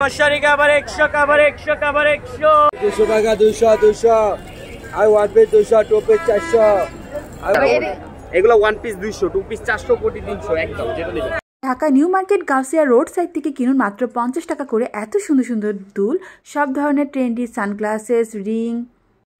মশারিকা আবার 100 আবার 100 আবার 100 200 টাকা 200 আর ওয়ান পিস 200 টু পিস 400 এগুলো ওয়ান পিস 200 টু পিস 400 কোটি 300 একদম যেটা নেবেন। Dhaka new market Gausia road side থেকে কিনুন মাত্র 50 টাকা করে এত সুন্দর সুন্দর দুল, সব ধরনের ট্রেন্ডি সানগ্লাসেস, রিং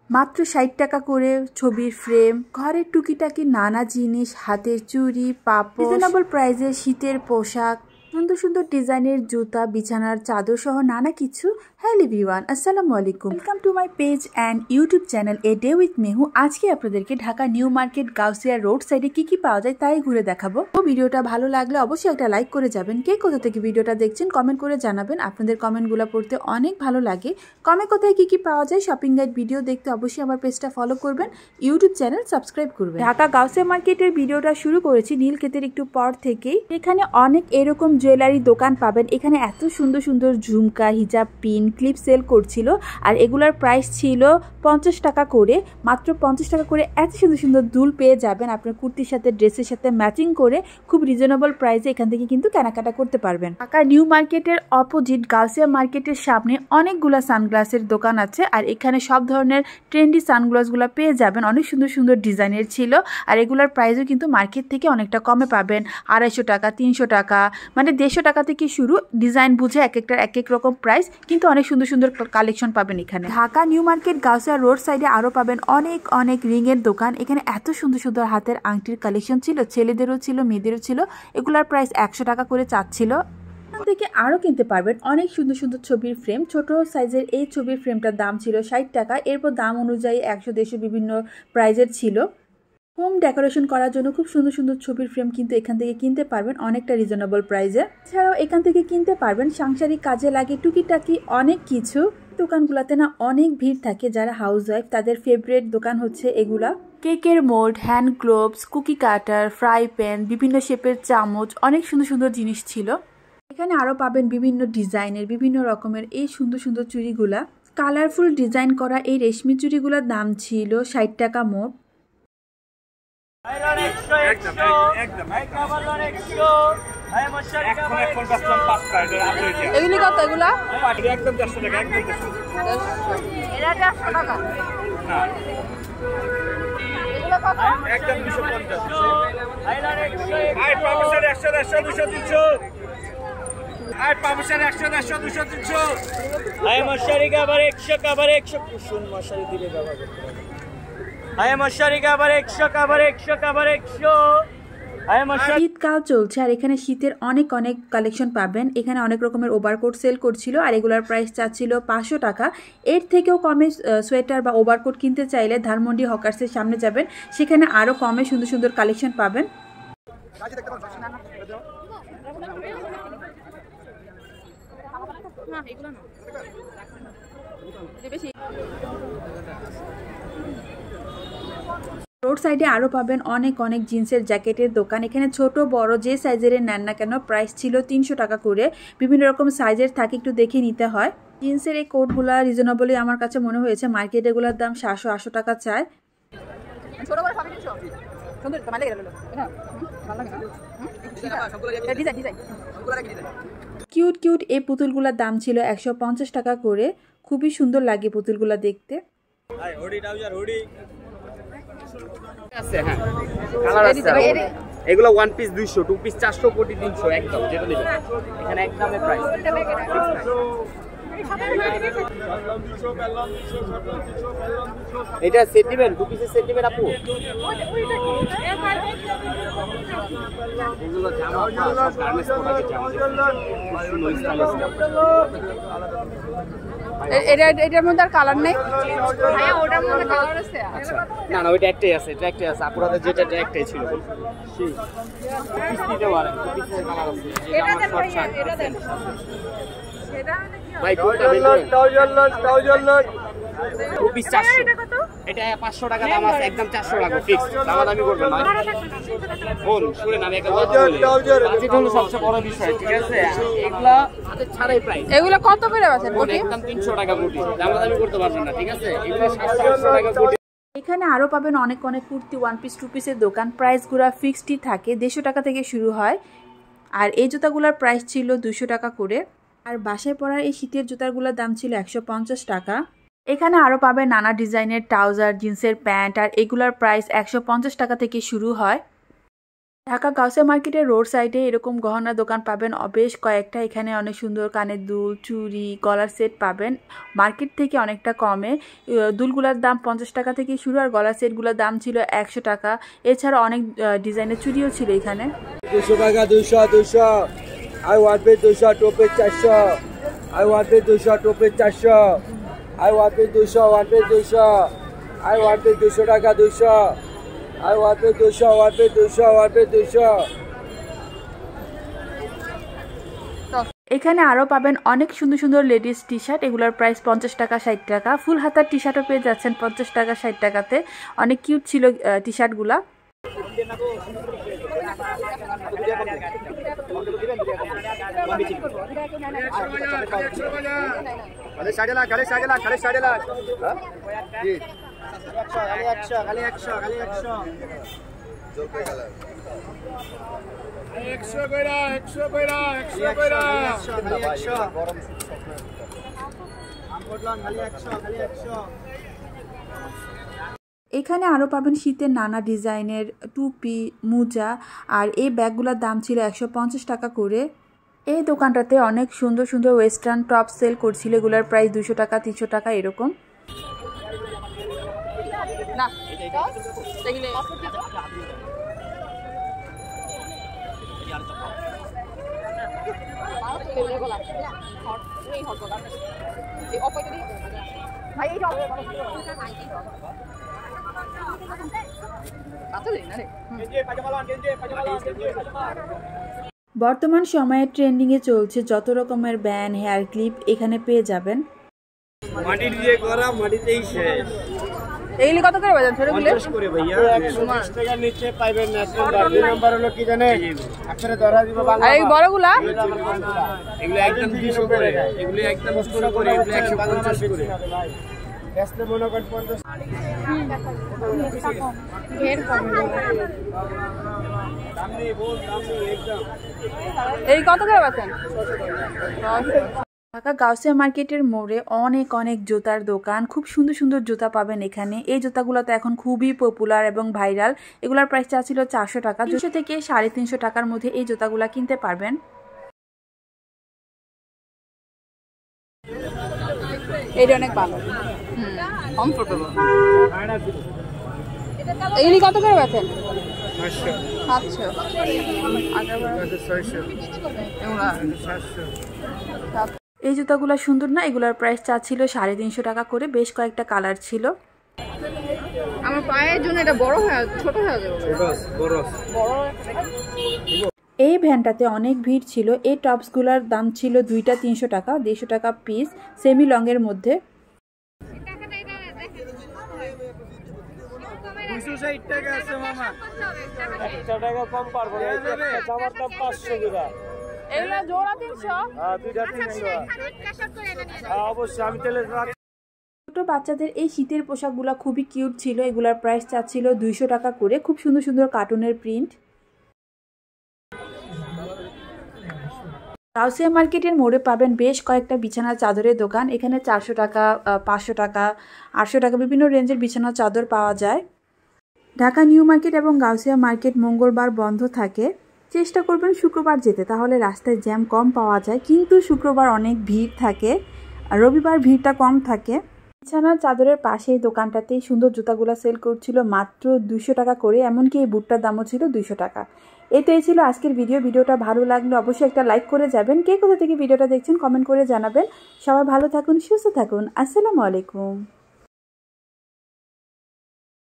মাত্র 60 টাকা করে, ছবির ফ্রেম, ঘরের টুকিটাকি নানা জিনিস, হাতের চুড়ি, পাপড়, রিজনেবল প্রাইসে শীতের পোশাক, সুন্দর সুন্দর ডিজাইনের জুতা, বিছানার চাদর সহ নানা কিছু। হ্যালো এভরিওয়ান, আসসালামু আলাইকুম, welcome to my page and YouTube channel a day with Mehu. আজকে আপনাদেরকে Dhaka new market Gausia road সাইডে কি কি পাওয়া যায় তাই ঘুরে দেখাবো। তো ভিডিওটা ভালো লাগলে অবশ্যই একটা লাইক করে যাবেন। কে কোথা থেকে ভিডিওটা দেখছেন কমেন্ট করে জানাবেন, আপনাদের কমেন্টগুলো পড়তে অনেক ভালো লাগে। কোথায় কি কি পাওয়া যায় শপিং গাইড ভিডিও দেখতে অবশ্যই আমার পেজটা ফলো করবেন, ইউটিউব চ্যানেল সাবস্ক্রাইব করবেন। ঢাকা গাউসিয়া মার্কেটের ভিডিওটা শুরু করেছি নীলক্ষেতের একটু পর থেকেই। এখানে অনেক এরকম জুয়েলারি দোকান পাবেন। এখানে এত সুন্দর সুন্দর ঝুমকা, হিজাব, পিন, ক্লিপ সেল করছিল আর এগুলার প্রাইস ছিল 50 টাকা করে। মাত্র 50 টাকা করে এত সুন্দর সুন্দর দুল পেয়ে যাবেন আপনার কুর্তির সাথে, ড্রেসের সাথে ম্যাচিং করে খুব রিজনেবল প্রাইসে এখান থেকে কিন্তু কেনাকাটা করতে পারবেন। ঢাকা নিউ মার্কেটের অপোজিট গাউসিয়া মার্কেটের সামনে অনেকগুলা সানগ্লাসের দোকান আছে আর এখানে সব ধরনের ট্রেন্ডি সানগ্লাসগুলো পেয়ে যাবেন। অনেক সুন্দর সুন্দর ডিজাইনের ছিল আর এগুলার প্রাইসও কিন্তু মার্কেট থেকে অনেকটা কমে পাবেন। 250 টাকা, 300 টাকা, মানে 150 টাকা থেকে শুরু। ডিজাইন বুঝে এক একটার এক এক রকম প্রাইস, কিন্তু অনেক সুন্দর সুন্দর কালেকশন পাবেন এখানে। Dhaka new market Gausia road সাইডে আরো পাবেন অনেক অনেক রিং এর দোকান। এখানে এত সুন্দর সুন্দর হাতের আংটির কালেকশন ছিল, ছেলেদেরও ছিল, মেয়েদেরও ছিল। এগুলার প্রাইস 100 টাকা করে চাচ্ছিল। এখান থেকে আরো কিনতে পারবেন অনেক সুন্দর সুন্দর ছবির ফ্রেম। ছোট সাইজের এই ছবির ফ্রেমটার দাম ছিল 60 টাকা। এরপর দাম অনুযায়ী 100-150 বিভিন্ন প্রাইজের ছিল। হোম ডেকোরেশন করার জন্য খুব সুন্দর সুন্দর ছবির ফ্রেম কিন্তু এখান থেকে কিনতে পারবেন অনেকটা রিজনেবল প্রাইসে। এছাড়াও এখান থেকে কিনতে পারবেন সাংসারিক কাজে লাগে টুকিটাকি অনেক কিছু। দোকানগুলোতে না অনেক ভিড় থাকে, যারা হাউস ওয়াইফ তাদের ফেভারিট দোকান হচ্ছে এগুলা। কেকের মোল্ড, হ্যান্ড গ্লোভস, কুকি কাটার, ফ্রাই প্যান, বিভিন্ন শেপের চামচ, অনেক সুন্দর সুন্দর জিনিস ছিল। এখানে আরো পাবেন বিভিন্ন ডিজাইনের, বিভিন্ন রকমের এই সুন্দর সুন্দর চুড়িগুলা। কালারফুল ডিজাইন করা এই রেশমি চুড়িগুলোর দাম ছিল 60 টাকা মোট। এগুলি কত? এগুলা একদম 100 টাকা, একদম 100 এটা 100 টাকা। এগুলা কত? একদম 250 আই পাবসার 100 100 200 300 আই পাবসার 100 100 200 300 আই মশারিকা আবার 100 আবার 100 কুসুম মশারি দিলে বাবা। আই মশারিকা আবার 100 আবার 100 আবার 100। শীতকাল চলছে আর এখানে শীতের অনেক অনেক কালেকশন পাবেন। এখানে অনেক রকমের ওভারকোট সেল করছিল আর এগুলার প্রাইস চাচ্ছিল 500 টাকা। এর থেকেও কমে সোয়েটার বা ওভারকোট কিনতে চাইলে ধানমন্ডি হকার্সের সামনে যাবেন, সেখানে আরো কমে সুন্দর সুন্দর কালেকশন পাবেন। রোড সাইডে আরো পাবেন অনেক অনেক জিন্সের জ্যাকেটের দোকান। এখানে ছোট বড় যে সাইজের নেন না কেন প্রাইস ছিল 300 টাকা করে। বিভিন্ন রকম সাইজের থাকে, একটু দেখে নিতে হয়। জিন্সের এই কোটগুলা রিজনেবলই আমার কাছে মনে হয়েছে। মার্কেটে এগুলোর দাম 700-800 টাকা চায়। কিউট কিউট এই পুতুলগুলোর দাম ছিল 150 টাকা করে। খুবই সুন্দর লাগে পুতুলগুলা দেখতে। এগুলো ওয়ান পিস 200 টু পিস 400 কোটি 300 একদম যেটা নেবেন এখানে একদমে প্রাইস। এটা সেট দিবেন, 2 পিসের সেট দিবেন আপু। এগুলো জামা সব গার্মেন্টস প্রোডাক্টের জামা। এটার মধ্যে আর কালার নেই? হ্যাঁ, ওটার মধ্যে কালার আছে। আচ্ছা, না না, ওইটা একটাই আছে, এটা একটাই আছে। আপনাদের যেটা একটাই ছিল সেই পিস দিতে পারেন, পিসের কালার আছে। এটা দেন ভাই, এটা দেন। সেটা ভাই কোনটা বের করেন? 2 পিস 400। এটা 500 টাকা দাম আছে, একদম 400 টাকা ফিক্স। দামাদামি করবেন না। ফোন শুনেন, আমি একটা কথা বলি, বাজেট হলো সবচেয়ে বড় বিষয়, ঠিক আছে? এগুলা বাজেট ছাড়াই প্রাইস। এগুলো কত করে আছে? একদম 300 টাকা কোটি, দামাদামি করতে পারবেন না, ঠিক আছে? এগুলো 700 টাকা কোটি। এখানে আরো পাবেন অনেক অনেক কুর্তি, 1 পিস 2 পিসের দোকান। প্রাইসগুলো ফিক্সডই থাকে, 150 টাকা থেকে শুরু হয়। আর এই জুতাগুলোর প্রাইস ছিল 200 টাকা করে। আর বাসায় পরার এই শীতের জুতাগুলোর দাম ছিল 150 টাকা। এখানে আরও পাবেন নানা ডিজাইনের ট্রাউজার, জিন্সের প্যান্ট, আর এগুলোর প্রাইস 150 টাকা থেকে শুরু হয়। ঢাকা গাউসিয়া মার্কেটের রোড সাইডে এরকম গহনা দোকান পাবেন বেশ কয়েকটা। এখানে অনেক সুন্দর কানের দুল, চুড়ি, গলার সেট পাবেন মার্কেট থেকে অনেকটা কমে। দুলগুলোর দাম 50 টাকা থেকে শুরু, আর গলার সেটগুলোর দাম ছিল 100 টাকা। এছাড়া অনেক ডিজাইনের চুড়িও ছিল এখানে। 200 টাকা, 200 I one pay 200, টোপে 400, I one pay 200, টোপে 400, I one pay 200, one pay 200, I one pay 200 টাকা, 200, I one pay 200, one pay 200, one pay 200। এখানে আরও পাবেন অনেক সুন্দর সুন্দর লেডিস টি শার্ট। এগুলোর প্রাইস 50 টাকা, 60 টাকা। ফুল হাতার টি শার্টও পেয়ে যাচ্ছেন 50 টাকা, 60 টাকাতে। অনেক কিউট ছিল টি শার্টগুলা। এখানে আরও পাবেন শীতের নানা ডিজাইনের টুপি, মোজা, আর এই ব্যাগগুলোর দাম ছিল 150 টাকা করে। এই দোকানটাতে অনেক সুন্দর সুন্দর ওয়েস্টার্ন টপ সেল করছিল। এগুলোর প্রাইস 200 টাকা, 300 টাকা এরকম। বর্তমান সময়ে ট্রেন্ডিংয়ে চলছে যত রকমের ব্যান্ড, হেয়ার ক্লিপ এখানে পেয়ে যাবেন। মাটি দিয়ে করা, মাটিতেই শেষ। এইগুলি কত করে বাজান ছোট গুলো? 50 করে ভাইয়া। 120 টাকার নিচে পাইবেন না। দুই নাম্বার হলো কি জানেন? আখরে ধরা দিব বাংলা। আর এই বড়গুলা? এগুলো একদম 200 করে। এগুলো একদম 200 করে, এগুলো 150 করে। এসলে মনে করেন 50। ঢের কম। দাম নেই বল, দাম নেই একদম। এই কত করে বাজান? ঢাকা গাউসিয়া মার্কেটের মোড়ে অনেক অনেক জুতার দোকান। খুব সুন্দর সুন্দর জুতা পাবেন এখানে। এই জুতাগুলো তো এখন খুবই পপুলার এবং ভাইরাল। এগুলোর প্রাইস ছিল 400 টাকা। 200 থেকে 350 টাকার মধ্যে এই জুতাগুলো কিনতে পারবেন। এইটা অনেক ভালো, কমফোর্টেবল। এইগুলি কত করে বাজান? 500, 700, 600, এগুলা 700। এই জুতাগুলো সুন্দর না? এগুলোর প্রাইস ছিল 350 টাকা করে। বেশ কয়েকটা কালার ছিল। আমার পায়ের জন্য এটা বড় হয়ে ছোট হয়ে যাবে। বড়। এই ভ্যানটাতে অনেক ভিড় ছিল। এই টপসগুলোর দাম ছিল 2টা 300 টাকা, 150 টাকা পিস, সেমি লংয়ের মধ্যে। 260 টাকা আছে মামা। 1 টাকা কম পারবো না। জামার দাম 500 টাকা। এগুলা জোড়া 300? হ্যাঁ, দুইটা 300। অবশ্যই আমি তাহলে ছোট বাচ্চাদের এই শীতের পোশাকগুলো খুবই কিউট ছিল। এগুলোর প্রাইস ছিল 200 টাকা করে। খুব সুন্দর সুন্দর কার্টুনের প্রিন্ট। গাউসিয়া মার্কেটের মোড়ে পাবেন বেশ কয়েকটা বিছানার চাদরের দোকান। এখানে 400 টাকা, 500 টাকা, 800 টাকা বিভিন্ন রেঞ্জের বিছানার চাদর পাওয়া যায়। ঢাকা নিউ মার্কেট এবং গাউসিয়া মার্কেট মঙ্গলবার বন্ধ থাকে। চেষ্টা করবেন শুক্রবার যেতে, তাহলে রাস্তায় জ্যাম কম পাওয়া যায়। কিন্তু শুক্রবার অনেক ভিড় থাকে, আর রবিবার ভিড়টা কম থাকে। বিছানার চাদরের পাশে এই দোকানটাতেই সুন্দর জুতাগুলো সেল করছিল মাত্র 200 টাকা করে। এমনকি এই বুটটার দামও ছিল 200 টাকা। এটাই ছিল আজকের ভিডিওটা ভালো লাগলে অবশ্যই একটা লাইক করে যাবেন। কে কোথা থেকে ভিডিওটা দেখছেন কমেন্ট করে জানাবেন। সবাই ভালো থাকুন, সুস্থ থাকুন। আসসালামু আলাইকুম।